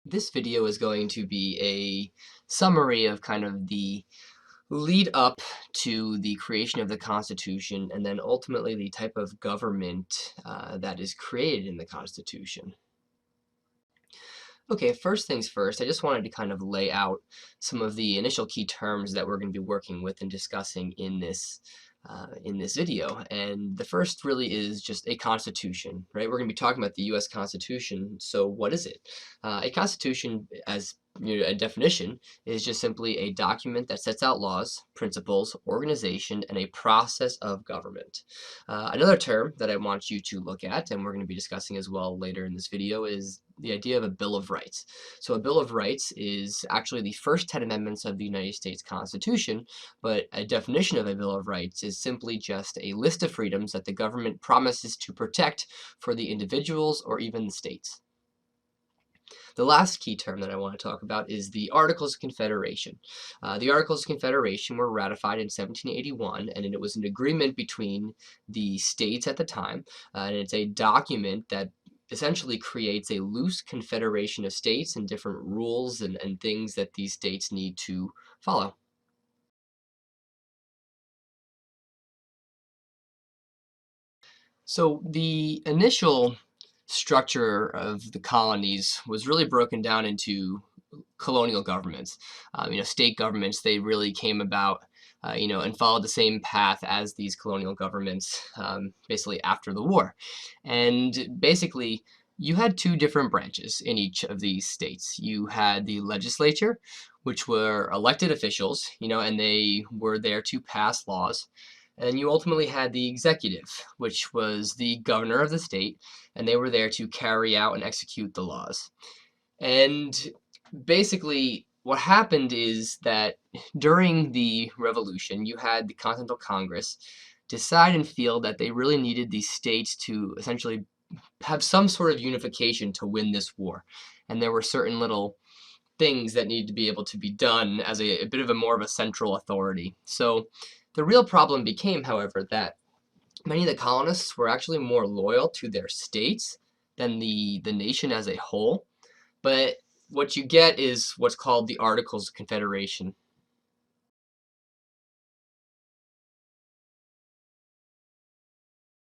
This video is going to be a summary of kind of the lead up to the creation of the Constitution and then ultimately the type of government that is created in the Constitution. Okay, first things first, I just wanted to kind of lay out some of the initial key terms that we're going to be working with and discussing in this video. And the first really is just a constitution, right? We're going to be talking about the U.S. Constitution. So what is it? A constitution, as a definition, is just simply a document that sets out laws, principles, organization, and a process of government. Another term that I want you to look at, and we're going to be discussing as well later in this video, is the idea of a Bill of Rights. So a Bill of Rights is actually the first 10 amendments of the United States Constitution, but a definition of a Bill of Rights is simply just a list of freedoms that the government promises to protect for the individuals or even the states. The last key term that I want to talk about is the Articles of Confederation. The Articles of Confederation were ratified in 1781, and it was an agreement between the states at the time, and it's a document that essentially creates a loose confederation of states and different rules and things that these states need to follow. So the initial structure of the colonies was really broken down into colonial governments. State governments, they really came about, and followed the same path as these colonial governments, basically after the war. And basically, you had two different branches in each of these states. You had the legislature, which were elected officials, and they were there to pass laws. And you ultimately had the executive, which was the governor of the state, and they were there to carry out and execute the laws. And basically, what happened is that during the Revolution, you had the Continental Congress decide and feel that they really needed these states to essentially have some sort of unification to win this war. And there were certain little things that needed to be able to be done as a bit of a more of a central authority. So the real problem became, however, that many of the colonists were actually more loyal to their states than the nation as a whole. But what you get is what's called the Articles of Confederation.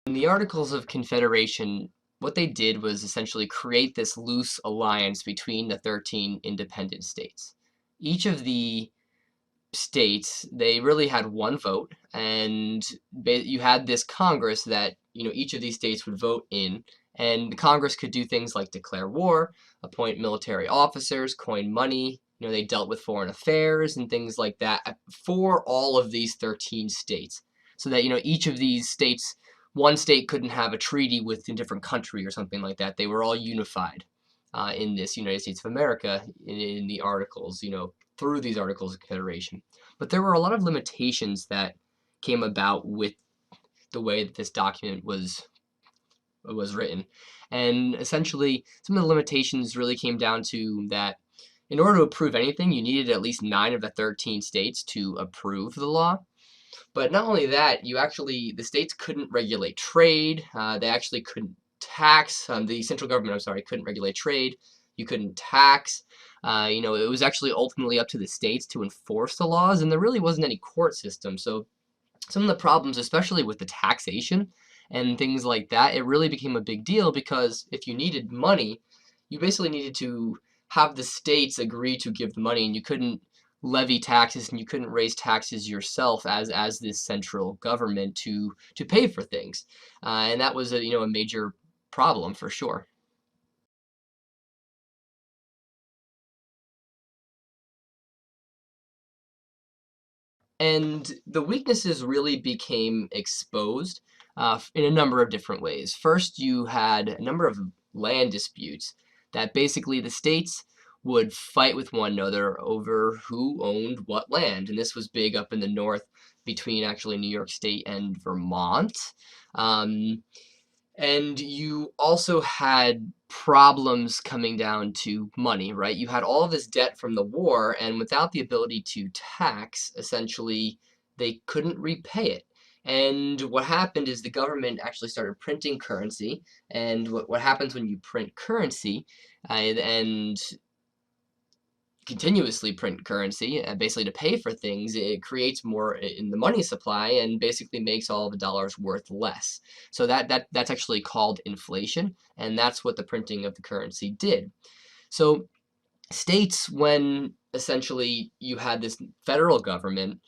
In the Articles of Confederation, what they did was essentially create this loose alliance between the 13 independent states. Each of the states, they really had one vote, and you had this Congress that, each of these states would vote in, and the Congress could do things like declare war, appoint military officers, coin money, they dealt with foreign affairs and things like that for all of these 13 states. So that, each of these states, one state couldn't have a treaty with a different country or something like that. They were all unified in this United States of America in the Articles, through these Articles of Confederation. But there were a lot of limitations that came about with the way that this document was written. And essentially, some of the limitations really came down to that in order to approve anything, you needed at least 9 of the 13 states to approve the law. But not only that, the states couldn't regulate trade. They actually couldn't tax. The central government, couldn't regulate trade. You couldn't tax. It was actually ultimately up to the states to enforce the laws, and there really wasn't any court system. So some of the problems, especially with the taxation and things like that, it really became a big deal because if you needed money, you basically needed to have the states agree to give the money, and you couldn't levy taxes and you couldn't raise taxes yourself as this central government to pay for things. And that was a major problem for sure. And the weaknesses really became exposed in a number of different ways. First, you had a number of land disputes that basically the states would fight with one another over who owned what land. And this was big up in the north between actually New York State and Vermont. Um, and you also had problems coming down to money, right? You had all of this debt from the war, and without the ability to tax, essentially, they couldn't repay it. And what happened is the government actually started printing currency. And what happens when you print currency, and continuously print currency, basically to pay for things, it creates more in the money supply and basically makes all of the dollars worth less. So that's actually called inflation, and that's what the printing of the currency did. So states, when essentially you had this federal government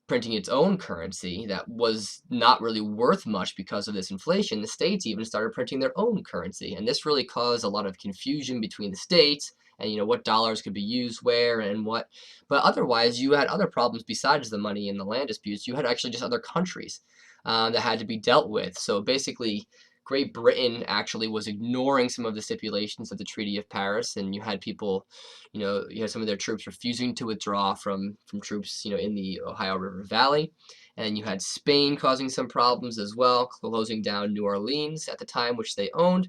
printing its own currency that was not really worth much because of this inflation, the states even started printing their own currency. And this really caused a lot of confusion between the states and what dollars could be used where and what. But otherwise, you had other problems besides the money and the land disputes. You had actually just other countries that had to be dealt with. So basically, Great Britain actually was ignoring some of the stipulations of the Treaty of Paris, and you had people, you had some of their troops refusing to withdraw from troops, in the Ohio River Valley. And you had Spain causing some problems as well, closing down New Orleans at the time, which they owned,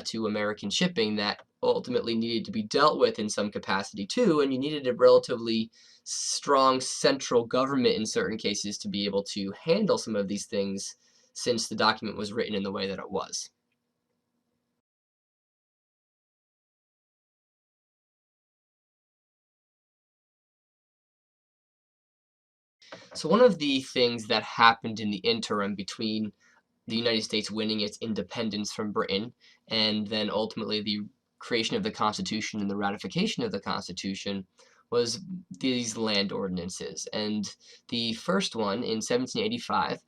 to American shipping that ultimately needed to be dealt with in some capacity too, and you needed a relatively strong central government in certain cases to be able to handle some of these things since the document was written in the way that it was. So one of the things that happened in the interim between the United States winning its independence from Britain and then ultimately the creation of the Constitution and the ratification of the Constitution was these land ordinances. And the first one in 1785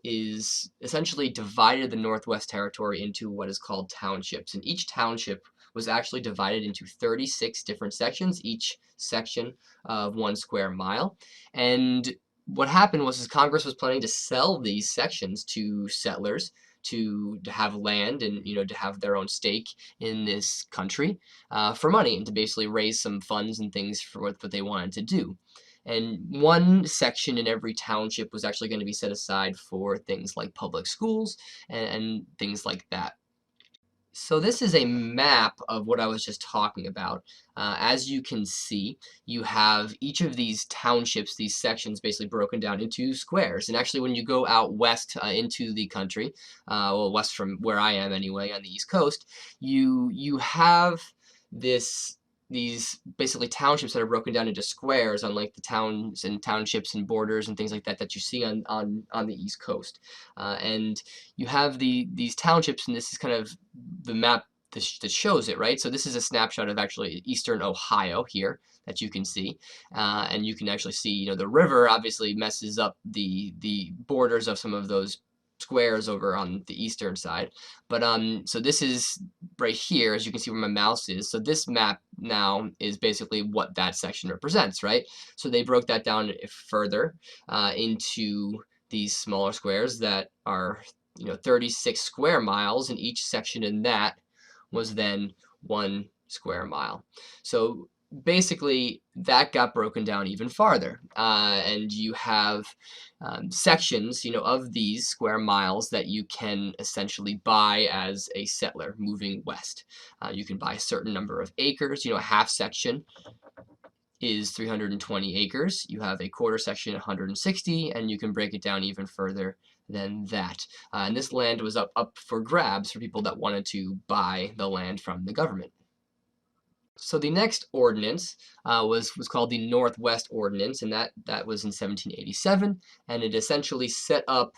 is essentially divided the Northwest Territory into what is called townships. And each township was actually divided into 36 different sections, each section of 1 square mile. And what happened was Congress was planning to sell these sections to settlers to have land and to have their own stake in this country for money and to basically raise some funds and things for what they wanted to do. And one section in every township was actually going to be set aside for things like public schools and things like that. So this is a map of what I was just talking about. As you can see, you have each of these townships, these sections, basically broken down into squares. And actually, when you go out west into the country, well, west from where I am anyway, on the East Coast, you have this these basically townships that are broken down into squares, unlike the towns and townships and borders and things like that that you see on the East Coast. And you have these townships, and this is kind of the map that shows it, right? So this is a snapshot of actually eastern Ohio here that you can see, and you can actually see, the river obviously messes up the borders of some of those squares over on the eastern side. But so this is right here, as you can see where my mouse is. So this map now is basically what that section represents, right? So they broke that down further into these smaller squares that are 36 square miles, and each section in that was then 1 square mile. So basically that got broken down even farther, and you have sections of these square miles that you can essentially buy as a settler moving west. You can buy a certain number of acres. A half section is 320 acres. You have a quarter section 160, and you can break it down even further than that. And this land was up for grabs for people that wanted to buy the land from the government. So the next ordinance was called the Northwest Ordinance, and that was in 1787, and it essentially set up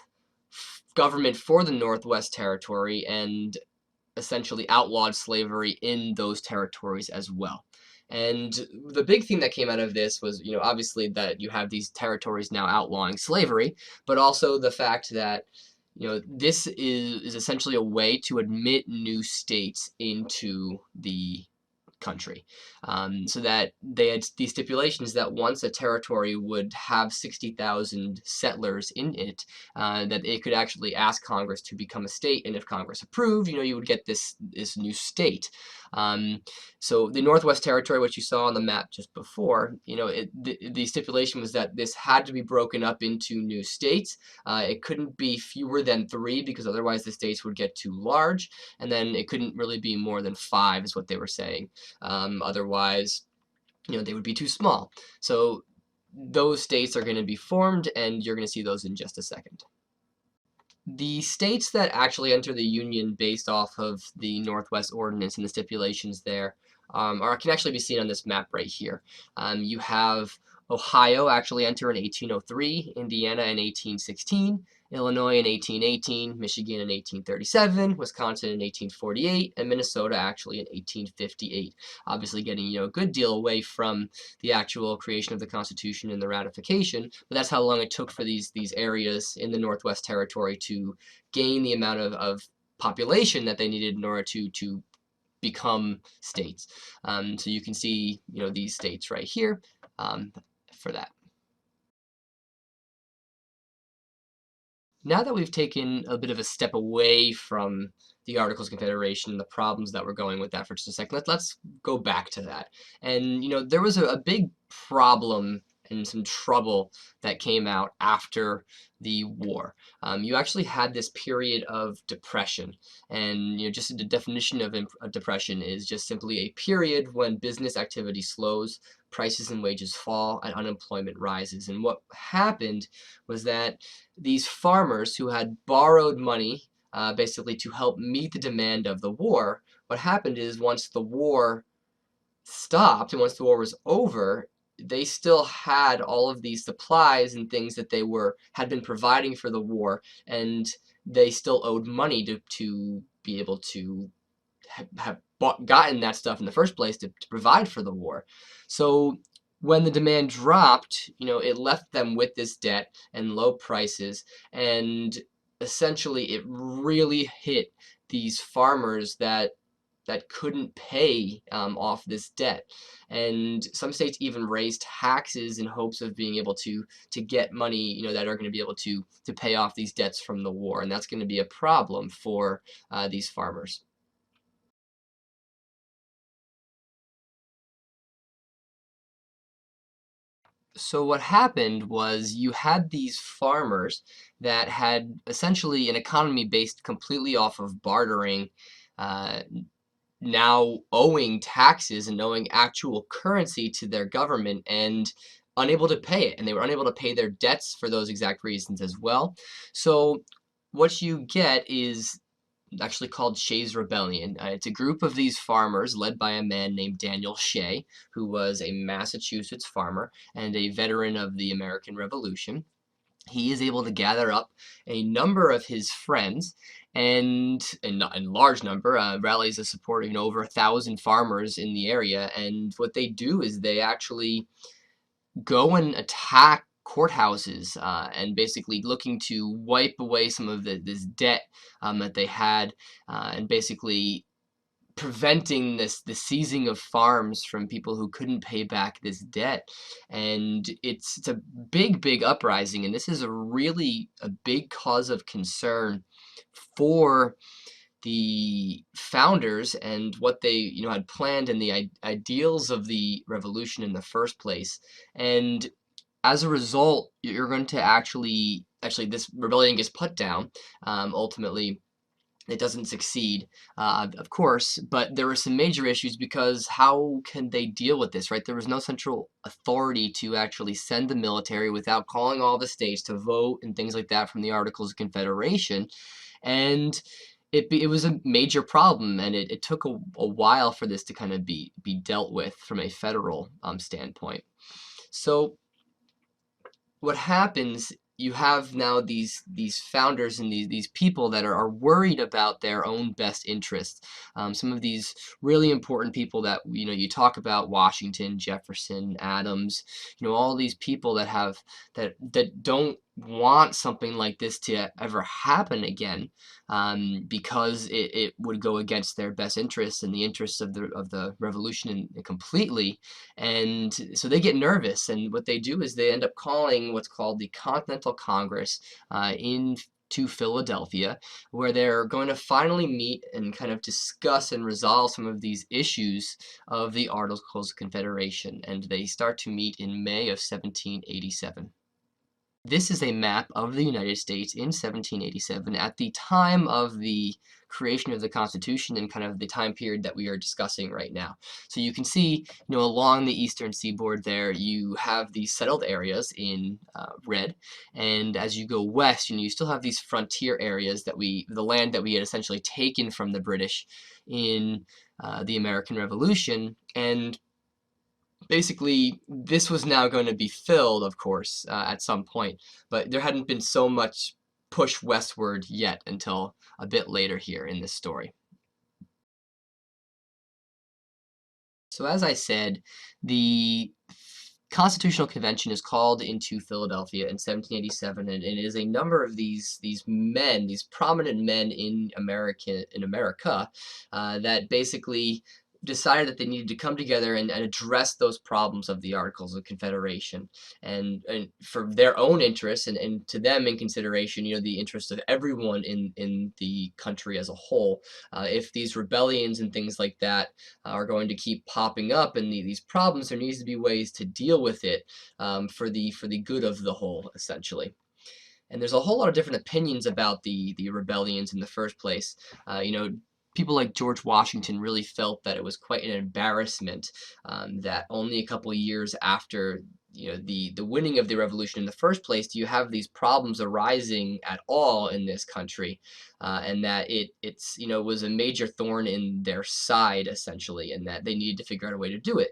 government for the Northwest Territory and essentially outlawed slavery in those territories as well. And the big thing that came out of this was, obviously that you have these territories now outlawing slavery, but also the fact that, this is essentially a way to admit new states into the country. So that they had these stipulations that once a territory would have 60,000 settlers in it, that it could actually ask Congress to become a state, and if Congress approved, you would get this new state. Um, so the Northwest Territory, which you saw on the map just before, the stipulation was that this had to be broken up into new states. It couldn't be fewer than 3 because otherwise the states would get too large, and then it couldn't really be more than 5 is what they were saying. Otherwise, they would be too small. So those states are going to be formed, and you're going to see those in just a second. The states that actually enter the Union based off of the Northwest Ordinance and the stipulations there or can actually be seen on this map right here. You have Ohio actually enter in 1803, Indiana in 1816, Illinois in 1818, Michigan in 1837, Wisconsin in 1848, and Minnesota actually in 1858. Obviously getting a good deal away from the actual creation of the Constitution and the ratification, but that's how long it took for these areas in the Northwest Territory to gain the amount of population that they needed in order to become states. So you can see these states right here for that. Now that we've taken a bit of a step away from the Articles of Confederation and the problems that were going with that for just a second, let's go back to that. And there was a big problem and some trouble that came out after the war. You actually had this period of depression, and just the definition of depression is just simply a period when business activity slows, prices and wages fall, and unemployment rises. And what happened was that these farmers who had borrowed money basically to help meet the demand of the war, what happened is once the war stopped and once the war was over, they still had all of these supplies and things that they had been providing for the war, and they still owed money to be able to have gotten that stuff in the first place to provide for the war. So when the demand dropped, it left them with this debt and low prices, and essentially it really hit these farmers that couldn't pay off this debt. And some states even raised taxes in hopes of being able to get money, that are going to be able to pay off these debts from the war, and that's going to be a problem for these farmers. So what happened was you had these farmers that had essentially an economy based completely off of bartering, uh, now owing taxes and owing actual currency to their government and unable to pay it. And they were unable to pay their debts for those exact reasons as well. So what you get is actually called Shay's Rebellion. It's a group of these farmers led by a man named Daniel Shay, who was a Massachusetts farmer and a veteran of the American Revolution. He is able to gather up a number of his friends and a large number, rallies the support of over 1,000 farmers in the area. And what they do is they actually go and attack courthouses and basically looking to wipe away some of this debt that they had, and basically preventing the seizing of farms from people who couldn't pay back this debt. And it's a big uprising, and this is a big cause of concern for the founders and what they had planned and the ideals of the revolution in the first place. And as a result, you're going to actually this rebellion gets put down. Ultimately it doesn't succeed, of course, but there were some major issues because how can they deal with this, right? There was no central authority to actually send the military without calling all the states to vote and things like that from the Articles of Confederation. And it was a major problem, and it took a while for this to kind of be dealt with from a federal standpoint. So what happens, you have now these founders and these people that are worried about their own best interests. Some of these really important people that you talk about: Washington, Jefferson, Adams, all these people that don't want something like this to ever happen again, because it would go against their best interests and the interests of the revolution completely. And so they get nervous, and what they do is they end up calling what's called the Continental Congress in to Philadelphia, where they're going to finally meet and kind of discuss and resolve some of these issues of the Articles of Confederation. And they start to meet in May of 1787. This is a map of the United States in 1787 at the time of the creation of the Constitution and kind of the time period that we are discussing right now. So you can see, along the eastern seaboard there, you have these settled areas in red, and as you go west, you still have these frontier areas the land that we had essentially taken from the British in the American Revolution, And basically, this was now going to be filled, of course, at some point, but there hadn't been so much push westward yet until a bit later here in this story. So as I said, the Constitutional Convention is called into Philadelphia in 1787, and it is a number of these men, these prominent men in America, that basically decided that they needed to come together and address those problems of the Articles of Confederation, and for their own interests, and to them in consideration, the interest of everyone in the country as a whole. If these rebellions and things like that are going to keep popping up and these problems, there needs to be ways to deal with it, for the good of the whole, essentially. And there's a whole lot of different opinions about the rebellions in the first place. People like George Washington really felt that it was quite an embarrassment, that only a couple of years after the winning of the revolution in the first place, do you have these problems arising at all in this country, and that it's was a major thorn in their side, essentially, and that they needed to figure out a way to do it,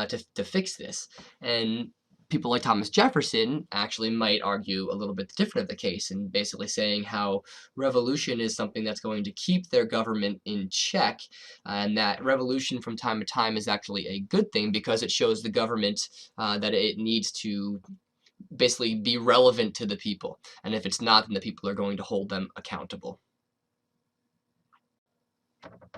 to fix this. And people like Thomas Jefferson actually might argue a little bit different of the case, and basically saying how revolution is something that's going to keep their government in check, and that revolution from time to time is actually a good thing because it shows the government that it needs to basically be relevant to the people. And if it's not, then the people are going to hold them accountable.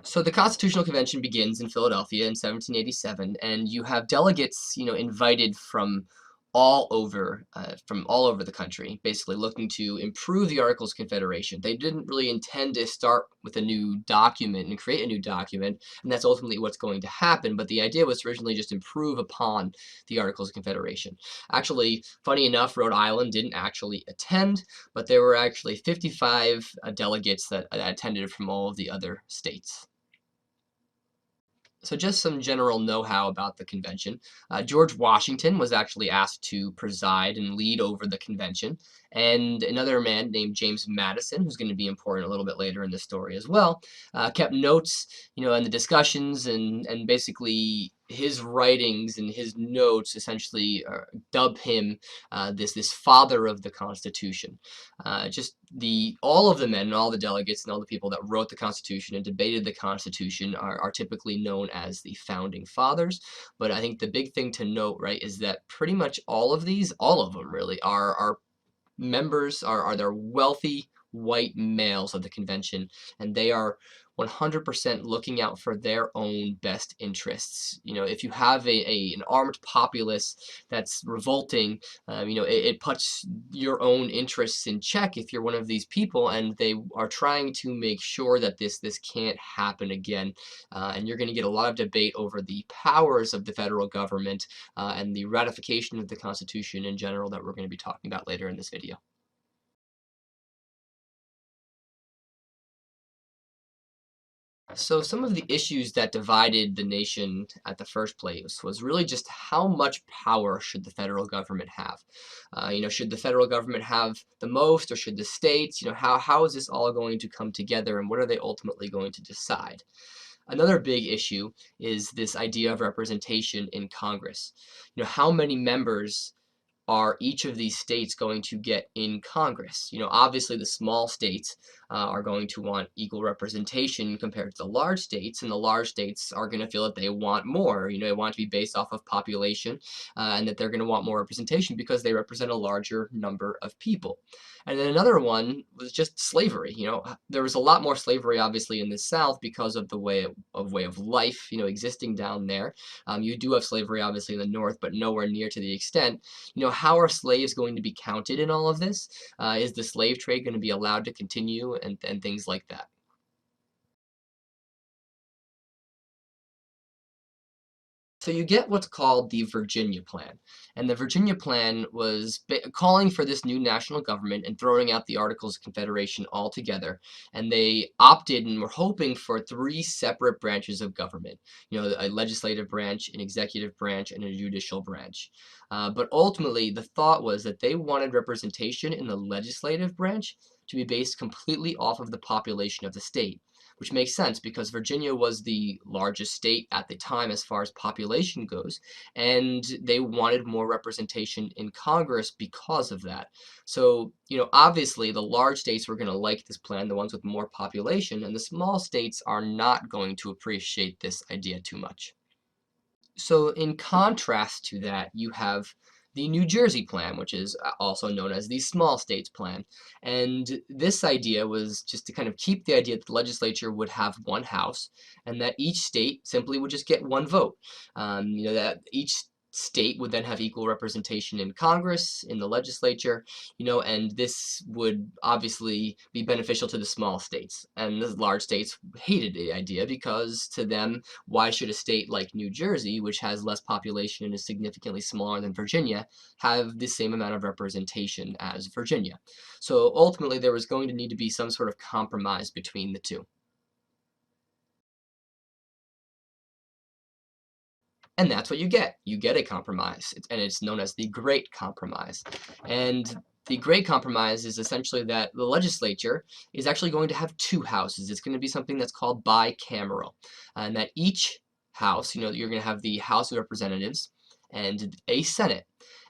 So the Constitutional Convention begins in Philadelphia in 1787, and you have delegates, invited from all over the country, basically looking to improve the Articles of Confederation. They didn't really intend to start with a new document and create a new document, and that's ultimately what's going to happen. But the idea was to originally just improve upon the Articles of Confederation. Actually, funny enough, Rhode Island didn't actually attend, but there were actually 55 delegates that attended from all of the other states. So just some general know-how about the convention. George Washington was actually asked to preside and lead over the convention, and another man named James Madison, who's going to be important a little bit later in the story as well, kept notes, in the discussions, and basically his writings and his notes essentially dub him this father of the Constitution. Just all of the men and all the delegates and all the people that wrote the Constitution and debated the Constitution are typically known as the Founding Fathers. But I think the big thing to note, right, is that pretty much all of them really, are members, are they're wealthy white males of the convention, and they are 100% looking out for their own best interests. If you have an armed populace that's revolting, it puts your own interests in check if you're one of these people, and they are trying to make sure that this can't happen again. And you're going to get a lot of debate over the powers of the federal government, and the ratification of the Constitution in general that we're going to be talking about later in this video. So some of the issues that divided the nation at the first place was really just how much power should the federal government have? Should the federal government have the most, or should the states? How is this all going to come together, and what are they ultimately going to decide? Another big issue is this idea of representation in Congress. How many members are each of these states going to get in Congress? Obviously the small states are going to want equal representation compared to the large states, and the large states are going to feel that they want more. They want to be based off of population, and that they're going to want more representation because they represent a larger number of people. And then another one was just slavery. There was a lot more slavery, obviously, in the South because of the way of life, existing down there. You do have slavery, obviously, in the North, but nowhere near to the extent. How are slaves going to be counted in all of this? Is the slave trade going to be allowed to continue, and things like that? So you get what's called the Virginia Plan. And the Virginia Plan was calling for this new national government and throwing out the Articles of Confederation altogether. And they opted and were hoping for three separate branches of government, a legislative branch, an executive branch, and a judicial branch. But ultimately, the thought was that they wanted representation in the legislative branch to be based completely off of the population of the state, which makes sense because Virginia was the largest state at the time as far as population goes, and they wanted more representation in Congress because of that. So, obviously the large states were going to like this plan, the ones with more population, and the small states are not going to appreciate this idea too much. So in contrast to that, you have the New Jersey plan, which is also known as the small states plan. And this idea was just to kind of keep the idea that the legislature would have one house and that each state simply would just get one vote. That each state would then have equal representation in Congress, in the legislature, and this would obviously be beneficial to the small states. And the large states hated the idea because to them, why should a state like New Jersey, which has less population and is significantly smaller than Virginia, have the same amount of representation as Virginia? So ultimately, there was going to need to be some sort of compromise between the two. And that's what you get. You get a compromise, and it's known as the Great Compromise. And the Great Compromise is essentially that the legislature is actually going to have two houses. It's going to be something that's called bicameral, and that each house, you're going to have the House of Representatives and a Senate.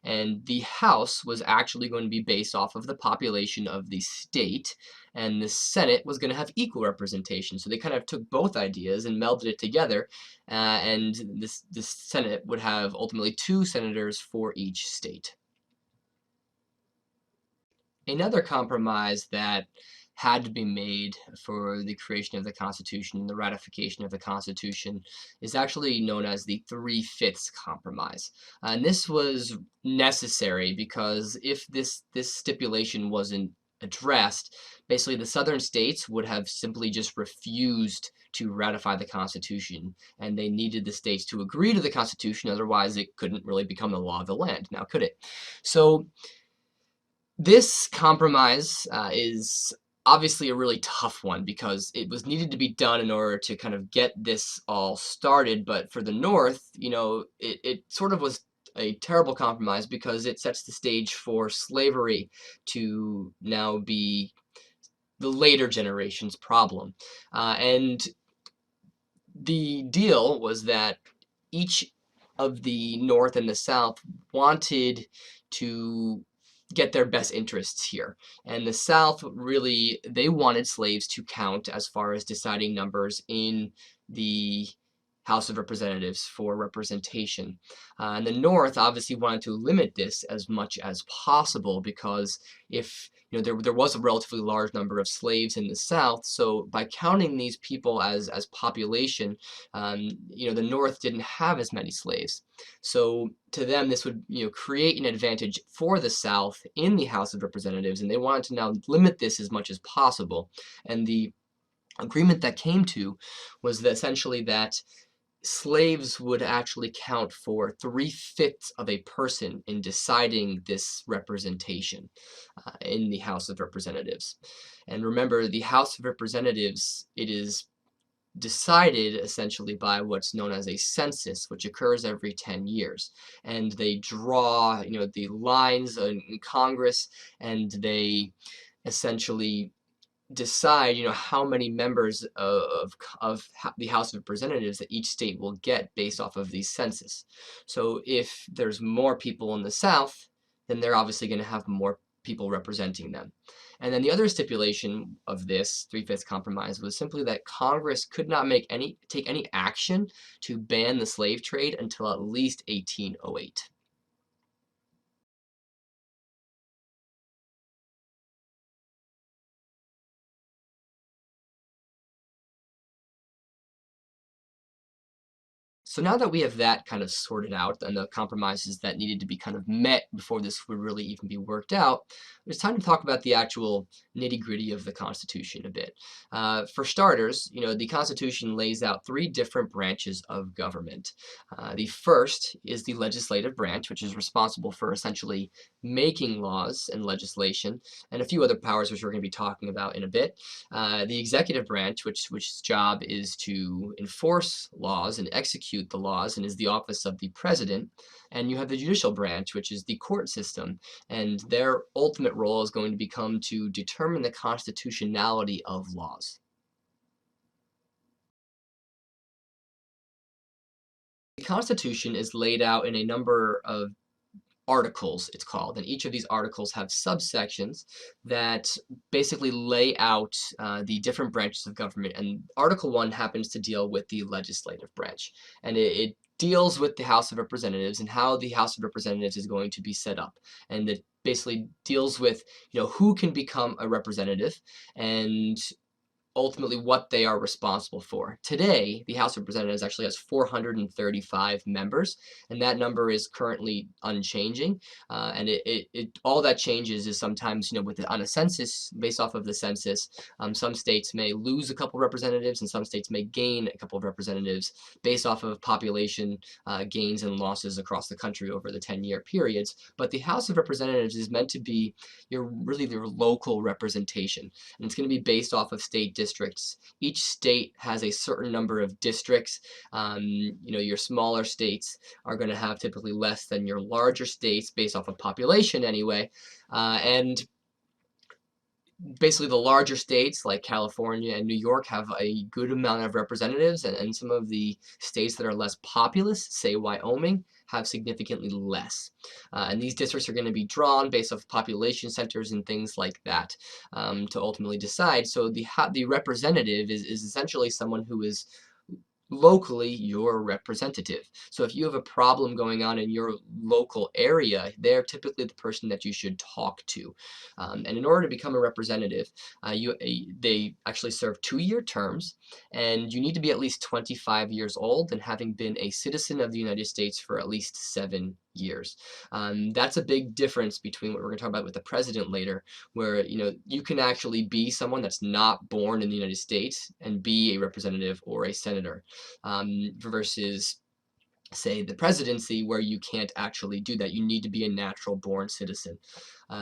And the House was actually going to be based off of the population of the state, and the Senate was going to have equal representation. So they kind of took both ideas and melded it together, and this Senate would have ultimately two senators for each state. Another compromise that had to be made for the creation of the Constitution and the ratification of the Constitution is actually known as the Three-Fifths Compromise. And this was necessary because if this stipulation wasn't addressed, basically the southern states would have simply just refused to ratify the Constitution, and they needed the states to agree to the Constitution, otherwise it couldn't really become the law of the land, now could it? So this compromise is obviously a really tough one because it was needed to be done in order to kind of get this all started. But for the North, it sort of was a terrible compromise because it sets the stage for slavery to now be the later generation's problem. And the deal was that each of the North and the South wanted to get their best interests here. And the South really, they wanted slaves to count as far as deciding numbers in the House of Representatives for representation. And the North obviously wanted to limit this as much as possible because if there was a relatively large number of slaves in the South, so by counting these people as population, the North didn't have as many slaves. So to them, this would create an advantage for the South in the House of Representatives, and they wanted to now limit this as much as possible. And the agreement that came to was that essentially that slaves would actually count for 3/5 of a person in deciding this representation in the House of Representatives. And remember, the House of Representatives, it is decided essentially by what's known as a census, which occurs every 10 years. And they draw, the lines in Congress, and they essentially decide, how many members of the House of Representatives that each state will get based off of the census. So if there's more people in the South, then they're obviously going to have more people representing them. And then the other stipulation of this Three-Fifths Compromise was simply that Congress could not take any action to ban the slave trade until at least 1808. So now that we have that kind of sorted out and the compromises that needed to be kind of met before this would really even be worked out, it's time to talk about the actual nitty-gritty of the Constitution a bit. For starters, the Constitution lays out three different branches of government. The first is the legislative branch, which is responsible for essentially making laws and legislation, and a few other powers which we're going to be talking about in a bit. The executive branch, which job is to enforce laws and execute the laws and is the office of the president. And you have the judicial branch, which is the court system, and their ultimate role is going to become to determine the constitutionality of laws. The Constitution is laid out in a number of articles, it's called, and each of these articles have subsections that basically lay out the different branches of government. And Article 1 happens to deal with the legislative branch, and it deals with the House of Representatives and how the House of Representatives is going to be set up. And it basically deals with, who can become a representative and ultimately what they are responsible for. Today, the House of Representatives actually has 435 members, and that number is currently unchanging. And all that changes is sometimes, on a census, based off of the census, some states may lose a couple representatives, and some states may gain a couple of representatives based off of population gains and losses across the country over the 10-year periods. But the House of Representatives is meant to be really your local representation, and it's going to be based off of state districts. Each state has a certain number of districts. Your smaller states are going to have typically less than your larger states based off of population anyway. And basically the larger states like California and New York have a good amount of representatives, and some of the states that are less populous, say Wyoming, have significantly less. And these districts are going to be drawn based off population centers and things like that to ultimately decide. So the representative is essentially someone who is locally your representative. So if you have a problem going on in your local area, they're typically the person that you should talk to. And in order to become a representative, they actually serve 2-year terms, and you need to be at least 25 years old and having been a citizen of the United States for at least 7 years. That's a big difference between what we're going to talk about with the president later, where you can actually be someone that's not born in the United States and be a representative or a senator, versus say the presidency, where you can't actually do that. You need to be a natural born citizen.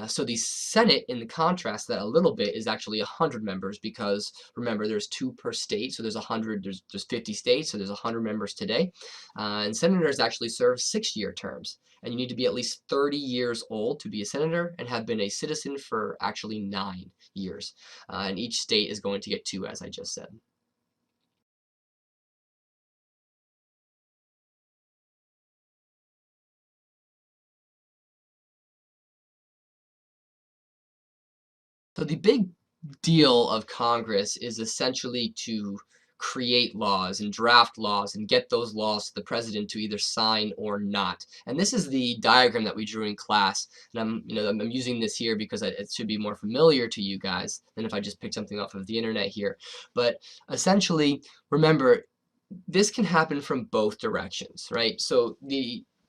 So the Senate, in the contrast that a little bit, is actually 100 members, because remember, there's 2 per state, so there's 100. There's 50 states, so there's 100 members today. And senators actually serve 6-year terms, and you need to be at least 30 years old to be a senator and have been a citizen for actually 9 years. And each state is going to get 2, as I just said. So the big deal of Congress is essentially to create laws and draft laws and get those laws to the president to either sign or not. And this is the diagram that we drew in class. And I'm using this here because it should be more familiar to you guys than if I just picked something off of the internet here. But essentially, remember, this can happen from both directions, right? So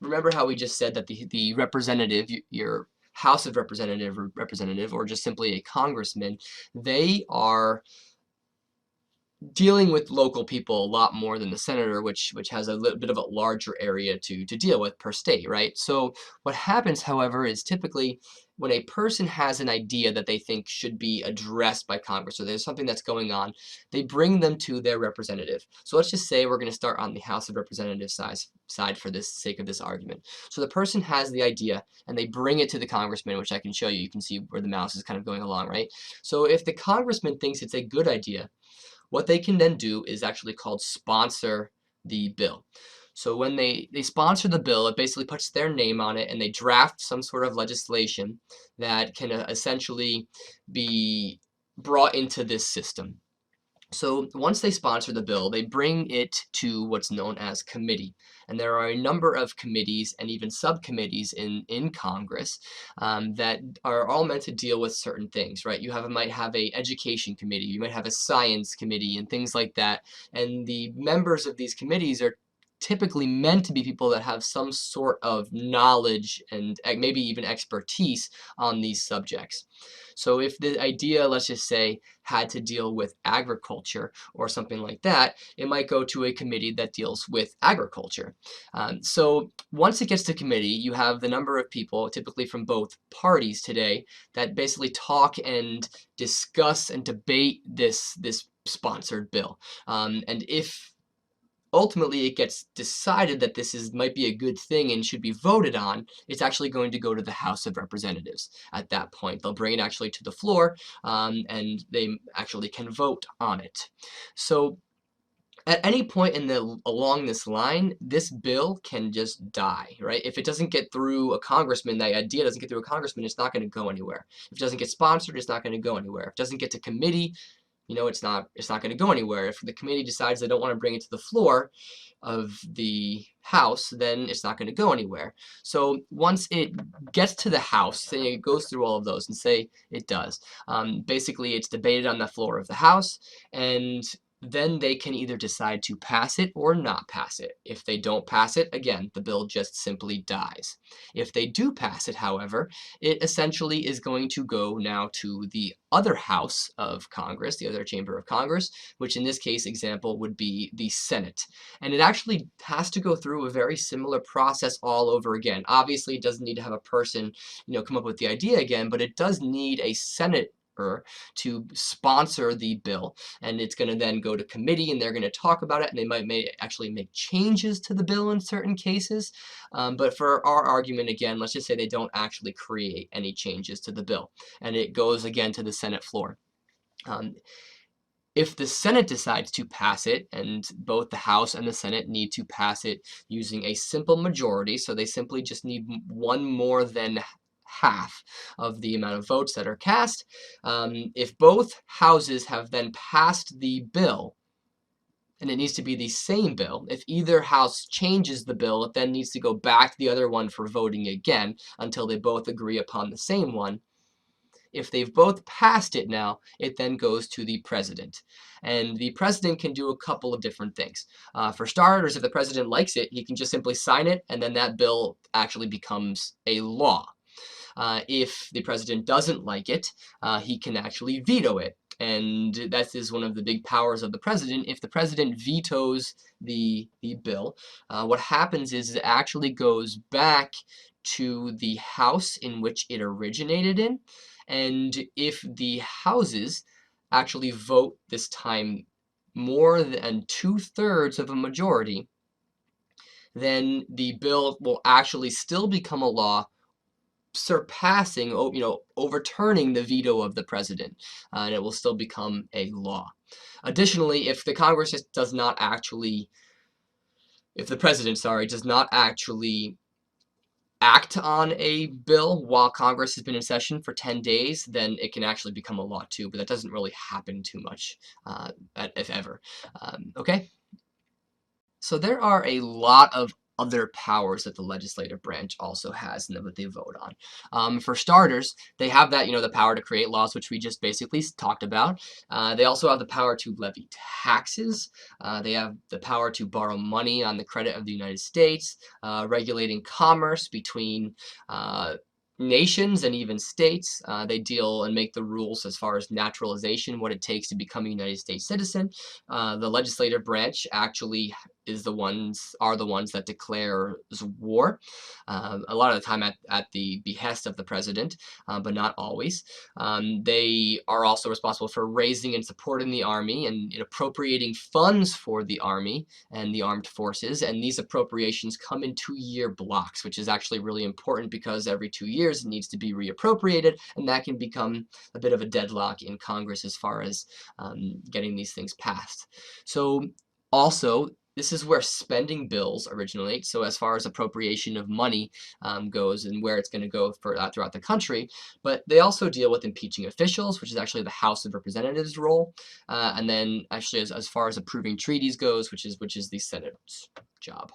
remember how we just said that the representative, your House of Representative, or just simply a congressman, they are dealing with local people a lot more than the senator, which has a little bit of a larger area to deal with per state, right? So what happens, however, is typically when a person has an idea that they think should be addressed by Congress, or there's something that's going on, they bring them to their representative. So let's just say we're going to start on the House of Representatives side for the sake of this argument. So the person has the idea and they bring it to the congressman, which I can show you. You can see where the mouse is kind of going along, right? So if the congressman thinks it's a good idea, what they can then do is actually called sponsor the bill. So when they sponsor the bill, it basically puts their name on it, and they draft some sort of legislation that can essentially be brought into this system. So once they sponsor the bill, they bring it to what's known as committee. And there are a number of committees and even subcommittees in Congress that are all meant to deal with certain things, right? You might have a education committee, you might have a science committee, and things like that. And the members of these committees are typically meant to be people that have some sort of knowledge and maybe even expertise on these subjects. So if the idea, let's just say, had to deal with agriculture or something like that, it might go to a committee that deals with agriculture. So once it gets to committee, you have the number of people, typically from both parties today, that basically talk and discuss and debate this sponsored bill. And if ultimately it gets decided that might be a good thing and should be voted on, it's actually going to go to the House of Representatives at that point. They'll bring it actually to the floor, and they actually can vote on it. So At any point along this line, this bill can just die, right? If it doesn't get through a congressman, that idea doesn't get through a congressman, it's not going to go anywhere. If it doesn't get sponsored, it's not going to go anywhere. If it doesn't get to committee, it's not going to go anywhere. If the committee decides they don't want to bring it to the floor of the House, then it's not going to go anywhere. So once it gets to the House, say it goes through all of those, and say it does. Basically, it's debated on the floor of the House, and then they can either decide to pass it or not pass it. If they don't pass it, again, the bill just simply dies. If they do pass it, however, it essentially is going to go now to the other house of Congress, the other chamber of Congress, which in this case example would be the Senate. And it actually has to go through a very similar process all over again. Obviously, it doesn't need to have a person, come up with the idea again, but it does need a senator to sponsor the bill, and it's going to then go to committee, and they're going to talk about it, and they might actually make changes to the bill in certain cases. But for our argument, again, let's just say they don't actually create any changes to the bill, and it goes again to the Senate floor. If the Senate decides to pass it, and both the House and the Senate need to pass it using a simple majority, so they simply just need one more than half of the amount of votes that are cast. If both houses have then passed the bill, and it needs to be the same bill, if either house changes the bill, it then needs to go back to the other one for voting again until they both agree upon the same one. If they've both passed it now, it then goes to the president. And the president can do a couple of different things. For starters, if the president likes it, he can just simply sign it, and then that bill actually becomes a law. If the president doesn't like it, he can actually veto it. And that is one of the big powers of the president. If the president vetoes the bill, what happens is it actually goes back to the House in which it originated in. And if the houses actually vote this time more than 2/3 of a majority, then the bill will actually still become a law, surpassing, overturning the veto of the president, and it will still become a law. Additionally, if the president, does not actually act on a bill while Congress has been in session for 10 days, then it can actually become a law too, but that doesn't really happen too much, if ever. Okay? So there are a lot of other powers that the legislative branch also has and that they vote on. For starters, they have that, the power to create laws, which we just basically talked about. They also have the power to levy taxes. They have the power to borrow money on the credit of the United States, regulating commerce between nations and even states. They deal and make the rules as far as naturalization, what it takes to become a United States citizen. The legislative branch actually are the ones that declare war, a lot of the time at the behest of the president, but not always. They are also responsible for raising and supporting the army and appropriating funds for the army and the armed forces, and these appropriations come in 2-year blocks, which is actually really important because every 2 years it needs to be reappropriated, and that can become a bit of a deadlock in Congress as far as getting these things passed. So also, this is where spending bills originate. So as far as appropriation of money goes and where it's going to go for throughout the country, but they also deal with impeaching officials, which is actually the House of Representatives' role, and then actually as far as approving treaties goes, which is the Senate's job.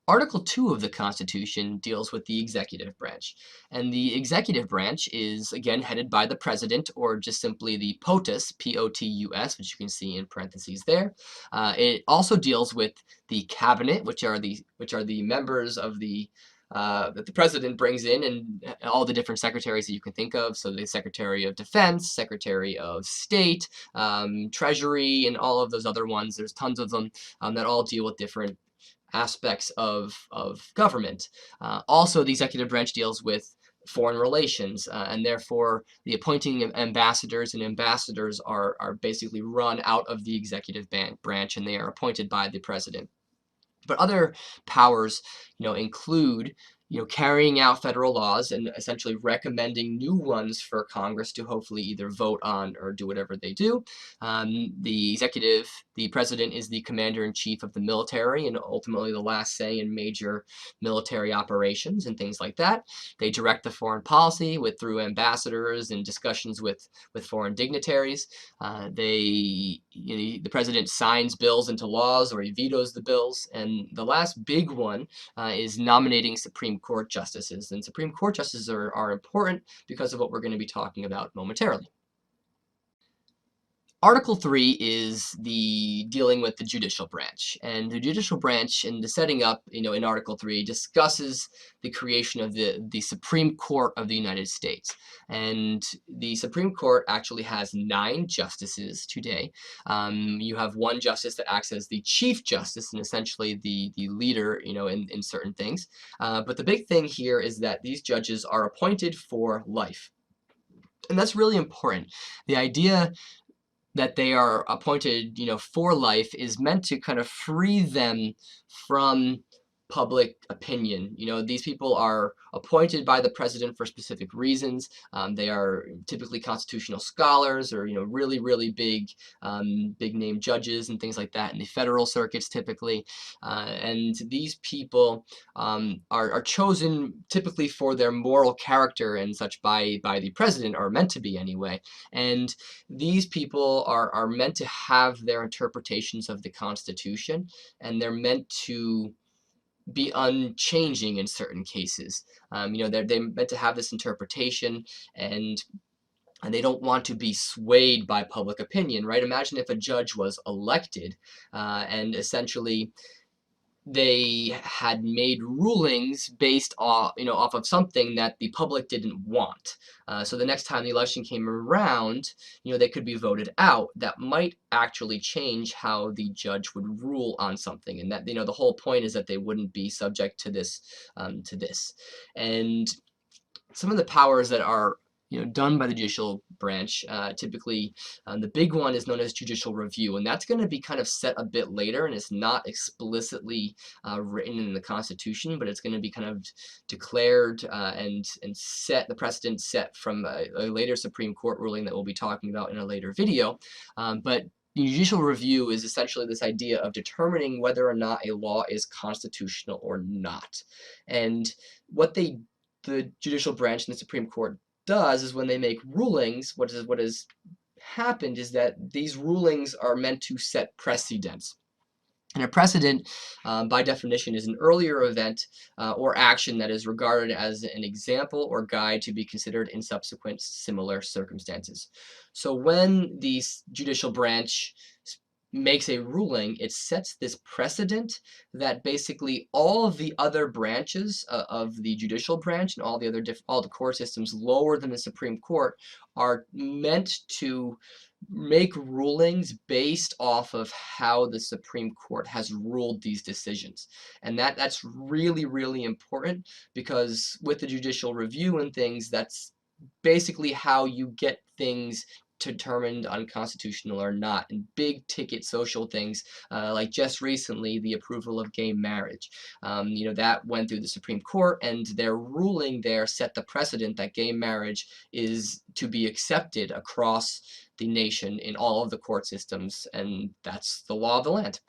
Article 2 of the Constitution deals with the executive branch, and the executive branch is, again, headed by the president, or just simply the POTUS, P-O-T-U-S, which you can see in parentheses there. It also deals with the cabinet, which are the members of that the president brings in, and all the different secretaries that you can think of. So the Secretary of Defense, Secretary of State, Treasury, and all of those other ones. There's tons of them that all deal with different aspects of government. Also, the executive branch deals with foreign relations, and therefore the appointing of ambassadors, and ambassadors are basically run out of the executive branch, and they are appointed by the president. But other powers, include carrying out federal laws and essentially recommending new ones for Congress to hopefully either vote on or do whatever they do. The executive, the president, is the commander-in-chief of the military and ultimately the last say in major military operations and things like that. They direct the foreign policy through ambassadors and discussions with foreign dignitaries. The president signs bills into laws or he vetoes the bills. And the last big one is nominating Supreme Court justices. And Supreme Court justices are important because of what we're going to be talking about momentarily. Article 3 is dealing with the judicial branch, and the judicial branch and the setting up, in Article 3 discusses the creation of the Supreme Court of the United States. And the Supreme Court actually has 9 justices today. You have one justice that acts as the Chief Justice and essentially the leader, in certain things. But the big thing here is that these judges are appointed for life. And that's really important. The idea that they are appointed, for life is meant to kind of free them from public opinion. These people are appointed by the president for specific reasons. They are typically constitutional scholars or, really, really big name judges and things like that in the federal circuits typically. And these people are chosen typically for their moral character and such by the president, or meant to be anyway. And these people are meant to have their interpretations of the Constitution, and they're meant to be unchanging in certain cases. They're meant to have this interpretation, and they don't want to be swayed by public opinion, right? Imagine if a judge was elected and essentially they had made rulings based off of something that the public didn't want. So the next time the election came around, they could be voted out. That might actually change how the judge would rule on something, and that the whole point is that they wouldn't be subject to this. And some of the powers that are done by the judicial branch, typically the big one is known as judicial review, and that's going to be kind of set a bit later, and it's not explicitly written in the Constitution, but it's going to be kind of declared and set the precedent set from a later Supreme Court ruling that we'll be talking about in a later video. But judicial review is essentially this idea of determining whether or not a law is constitutional or not. And what the judicial branch in the Supreme Court does is when they make rulings, what has happened is that these rulings are meant to set precedents. And a precedent, by definition, is an earlier event or action that is regarded as an example or guide to be considered in subsequent similar circumstances. So when the judicial branch makes a ruling, it sets this precedent that basically all of the other branches of the judicial branch and all the court systems lower than the Supreme Court are meant to make rulings based off of how the Supreme Court has ruled these decisions. And that's really, really important, because with the judicial review and things, that's basically how you get things determined unconstitutional or not, and big ticket social things like just recently the approval of gay marriage. That went through the Supreme Court, and their ruling there set the precedent that gay marriage is to be accepted across the nation in all of the court systems, and that's the law of the land.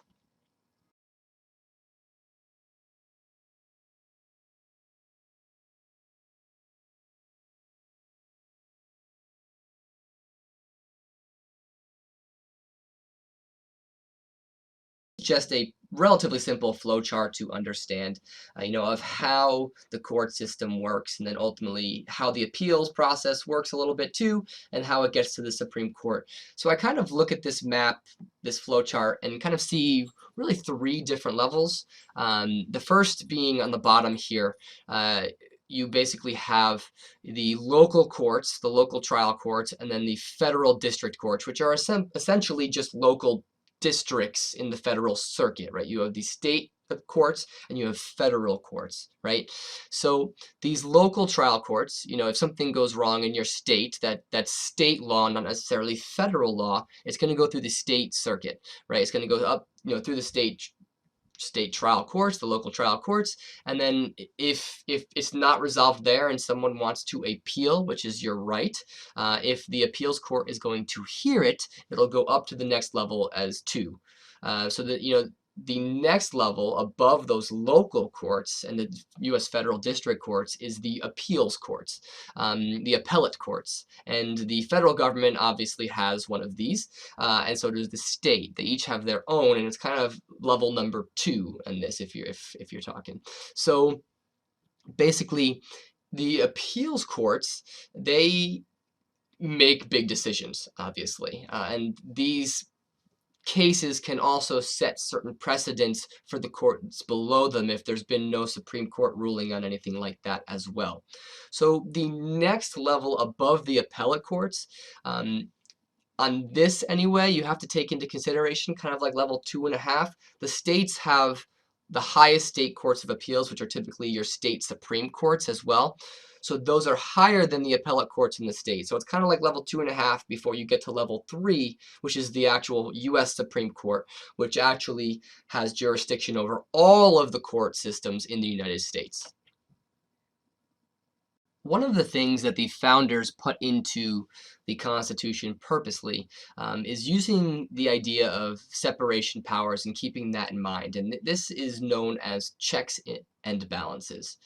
Just a relatively simple flowchart to understand, of how the court system works, and then ultimately how the appeals process works a little bit too, and how it gets to the Supreme Court. So I kind of look at this map, this flowchart, and kind of see really 3 different levels. The first being on the bottom here. You basically have the local courts, the local trial courts, and then the federal district courts, which are essentially just local districts in the federal circuit, right? You have the state courts and you have federal courts, right? So these local trial courts, if something goes wrong in your state, that's state law, not necessarily federal law, it's going to go through the state circuit, right? It's going to go up, through the state state trial courts, the local trial courts, and then if it's not resolved there and someone wants to appeal, which is your right, if the appeals court is going to hear it, it'll go up to the next level as 2. So that, the next level above those local courts and the U.S. federal district courts is the appeals courts, the appellate courts. And the federal government obviously has one of these, and so does the state. They each have their own, and it's kind of level number 2 in this, if you're talking. So basically, the appeals courts, they make big decisions, obviously, and these cases can also set certain precedents for the courts below them if there's been no Supreme Court ruling on anything like that as well. So the next level above the appellate courts, on this anyway, you have to take into consideration kind of like level 2.5. The states have the highest state courts of appeals, which are typically your state Supreme Courts as well. So those are higher than the appellate courts in the state. So it's kind of like level 2.5 before you get to level 3, which is the actual U.S. Supreme Court, which actually has jurisdiction over all of the court systems in the United States. One of the things that the founders put into the Constitution purposely is using the idea of separation powers and keeping that in mind. And this is known as checks and balances.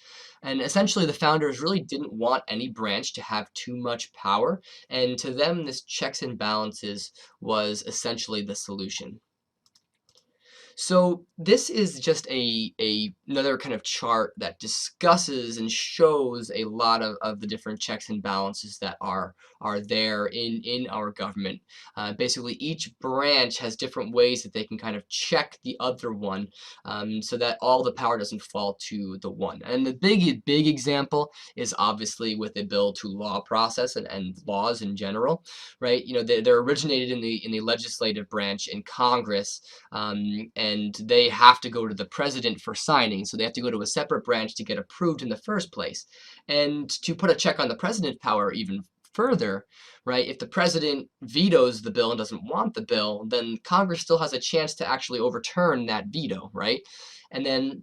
And essentially, the founders really didn't want any branch to have too much power. And to them, this checks and balances was essentially the solution. So this is just another kind of chart that discusses and shows a lot of the different checks and balances that are there in our government. Basically, each branch has different ways that they can kind of check the other one, so that all the power doesn't fall to the one. And the big example is obviously with the bill to law process and laws in general, right? They're originated in the legislative branch in Congress, and they have to go to the president for signing, so they have to go to a separate branch to get approved in the first place. And to put a check on the president's power even further, right, if the president vetoes the bill and doesn't want the bill, then Congress still has a chance to actually overturn that veto, right? And then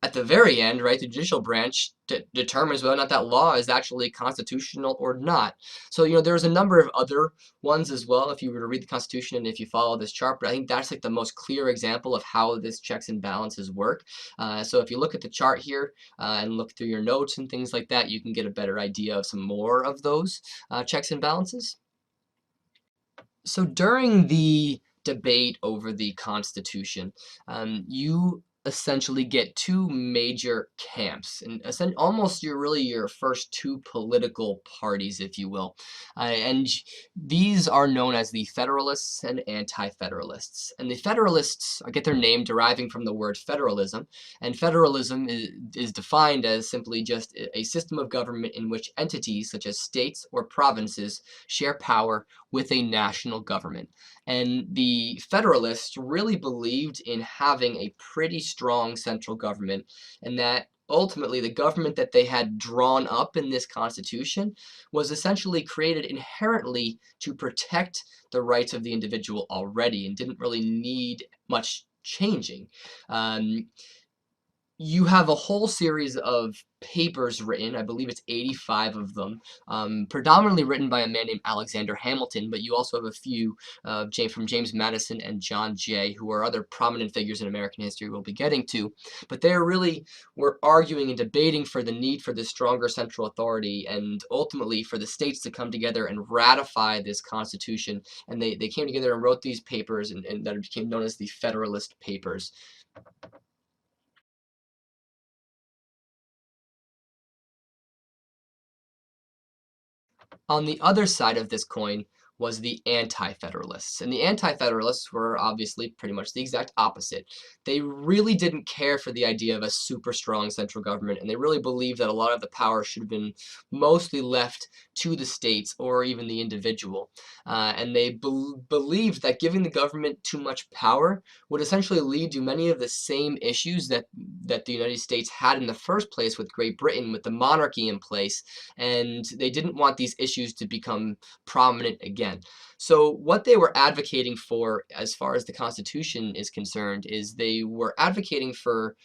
at the very end, right, the judicial branch determines whether or not that law is actually constitutional or not. So, there's a number of other ones as well if you were to read the Constitution and if you follow this chart, but I think that's like the most clear example of how this checks and balances work. So if you look at the chart here and look through your notes and things like that, you can get a better idea of some more of those checks and balances. So during the debate over the Constitution, you essentially get two major camps, and almost your first two political parties, if you will. And these are known as the Federalists and Anti-Federalists. And the Federalists get their name deriving from the word federalism, and federalism is defined as simply just a system of government in which entities such as states or provinces share power with a national government. And the Federalists really believed in having a pretty strong central government, and that ultimately the government that they had drawn up in this Constitution was essentially created inherently to protect the rights of the individual already and didn't really need much changing. You have a whole series of papers written, I believe it's 85 of them, predominantly written by a man named Alexander Hamilton, but you also have a few from James Madison and John Jay, who are other prominent figures in American history we'll be getting to. But they really were arguing and debating for the need for this stronger central authority and ultimately for the states to come together and ratify this Constitution. And they came together and wrote these papers, and that became known as the Federalist Papers. On the other side of this coin was the Anti-Federalists. And the Anti-Federalists were obviously pretty much the exact opposite. They really didn't care for the idea of a super strong central government, and they really believed that a lot of the power should have been mostly left to the states or even the individual. And they believed that giving the government too much power would essentially lead to many of the same issues that the United States had in the first place with Great Britain, with the monarchy in place, and they didn't want these issues to become prominent again. can. So what they were advocating for, as far as the Constitution is concerned, is they were advocating for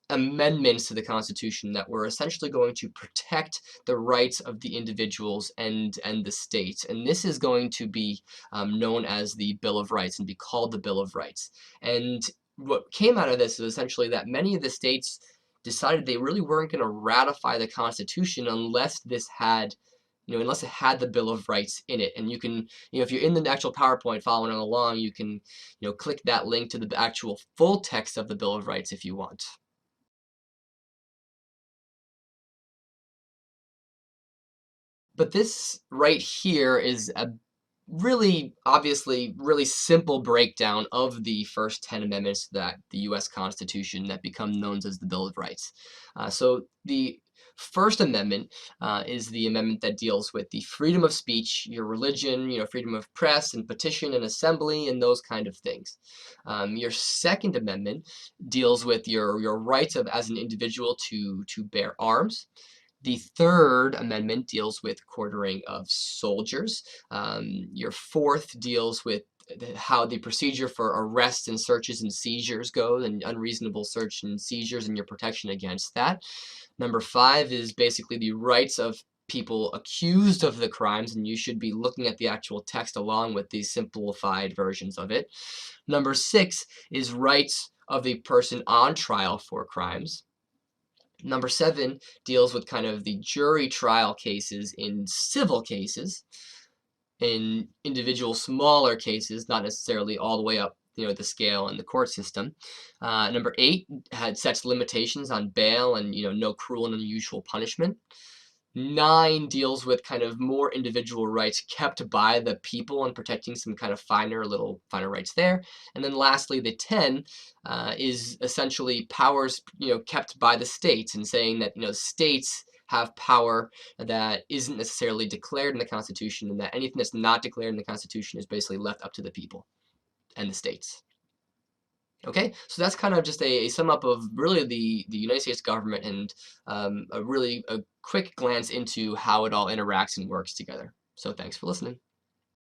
amendments to the Constitution that were essentially going to protect the rights of the individuals and the states. And this is going to be known as the Bill of Rights and be called the Bill of Rights. And what came out of this is essentially that many of the states decided they really weren't going to ratify the Constitution unless this had, unless it had the Bill of Rights in it. And you can, if you're in the actual PowerPoint following along, you can, click that link to the actual full text of the Bill of Rights if you want. But this right here is a really, obviously, really simple breakdown of the first 10 amendments that the US Constitution that become known as the Bill of Rights. So the First Amendment is the amendment that deals with the freedom of speech, your religion, freedom of press and petition and assembly and those kind of things. Your Second Amendment deals with your rights as an individual to bear arms. The Third Amendment deals with quartering of soldiers. Your fourth deals with how the procedure for arrests and searches and seizures goes, and unreasonable search and seizures and your protection against that. Number five is basically the rights of people accused of the crimes, and you should be looking at the actual text along with these simplified versions of it. Number six is rights of the person on trial for crimes. Number seven deals with kind of the jury trial cases in civil cases, in individual smaller cases, not necessarily all the way up, the scale in the court system. Number eight sets limitations on bail and, no cruel and unusual punishment. 9 deals with kind of more individual rights kept by the people and protecting some kind of finer rights there. And then lastly, the 10 is essentially powers, kept by the states, and saying that, states have power that isn't necessarily declared in the Constitution, and that anything that's not declared in the Constitution is basically left up to the people and the states. Okay, so that's kind of just a sum up of really the United States government, and a quick glance into how it all interacts and works together. So thanks for listening.